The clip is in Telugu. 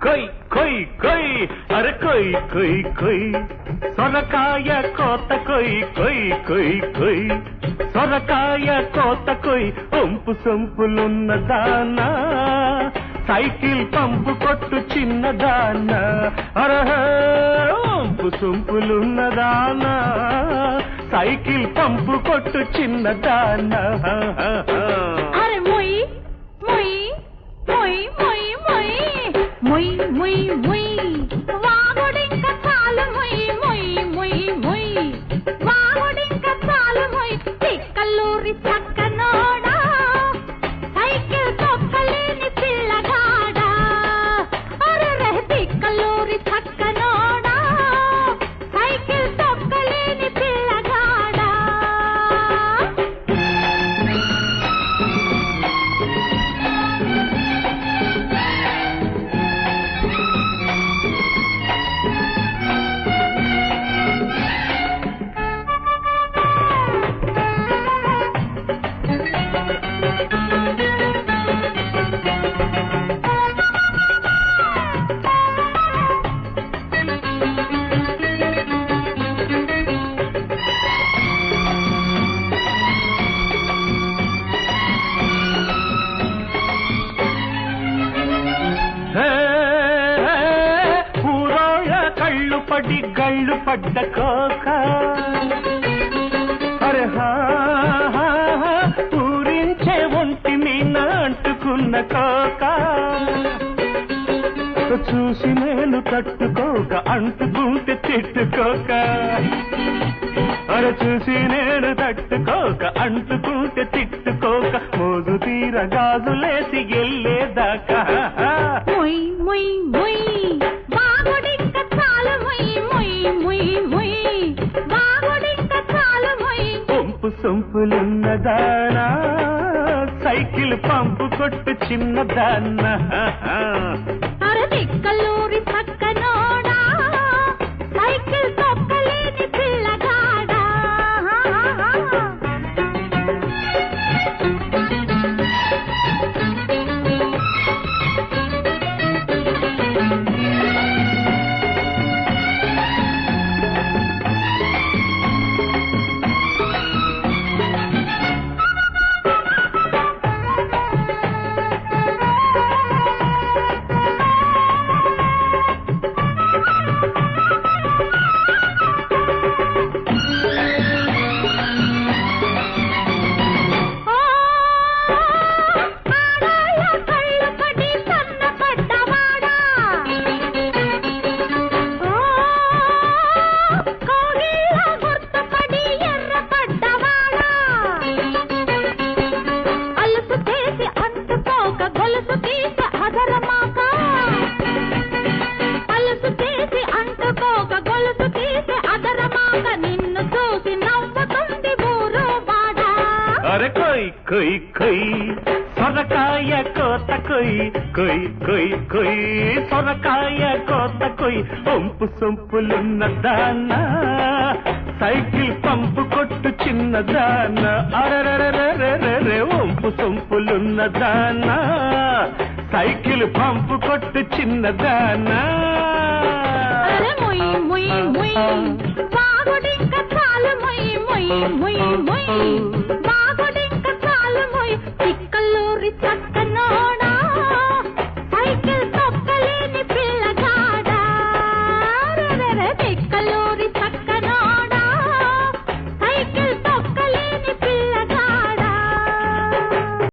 కొయ్ కొయ్ కొయ్ అరే కొయ్ కొయ్ కొయ్ సొరకాయ కోత కొయ్ కొయ్ కొయ్ కొయ్ సొరకాయ కోత కొయ్ ఒంపు సొంపులున్న దానా సైకిల్ పంపు కొట్టు చిన్నదానా అరహ ఒంపు సొంపులున్న దానా సైకిల్ పంపు కొట్టు చిన్నదానా అరే మొయ్ మొయ్ మొయ్ మొయ్ మొయ్ మొయ్ మొయ్ మొయ్ వాగుడింక చాలు మొయ్ మొయ్ మొయ్ మొయ్ వాగుడింక చాలు మొయ్ తిక్కల్లూరి చక్కనోడా సైకిల్ తొక్కలేని పిల్లగాడా అరే తిక్కల్లూరి చక్కనోడా సైకిల్ తొక్కలేని పిల్లగాడా పడి గళ్ళు పడ్డ కోక అరే పూరించే ఒంటి మీద అంటుకున్న కోక చూసి నేను తట్టుకోక అంటుకుంటే తిట్టుకోక అరే చూసి నేను తట్టుకోక అంటుకుంటే తిట్టుకోక మోజు తీర గాజులేసి వెళ్ళేదాకా మొయ్ మొయ్ మొయ్ వాగుడింక చాలు మొయ్ మొయ్ మొయ్ మొయ్ వాగుడింక చాలు మొయ్ పంపు సొంపులున్నదానా సైకిల్ పంపు కొట్టు చిన్నదానా అరే తిక్కల్లూరి చక్కనోడా సైకిల్ తొక్కలేని పిల్లగాడా అరే కొయ్ కొయ్ కొయ్ సొరకాయ కోత కొయ్ కొయ్ కొయ్ కొయ్ సొరకాయ కోత కొయ్ ఒంపు సొంపులున్న దానా సైకిల్ పంపు కొట్టు చిన్నదానా అరే ఒంపు సొంపులున్న దానా సైకిల్ పంపు కొట్టు చిన్నదానా అరే మొయ్ మొయ్ మొయ్ వాగుడింక చాలు మొయ్ మొయ్ మొయ్ మొయ్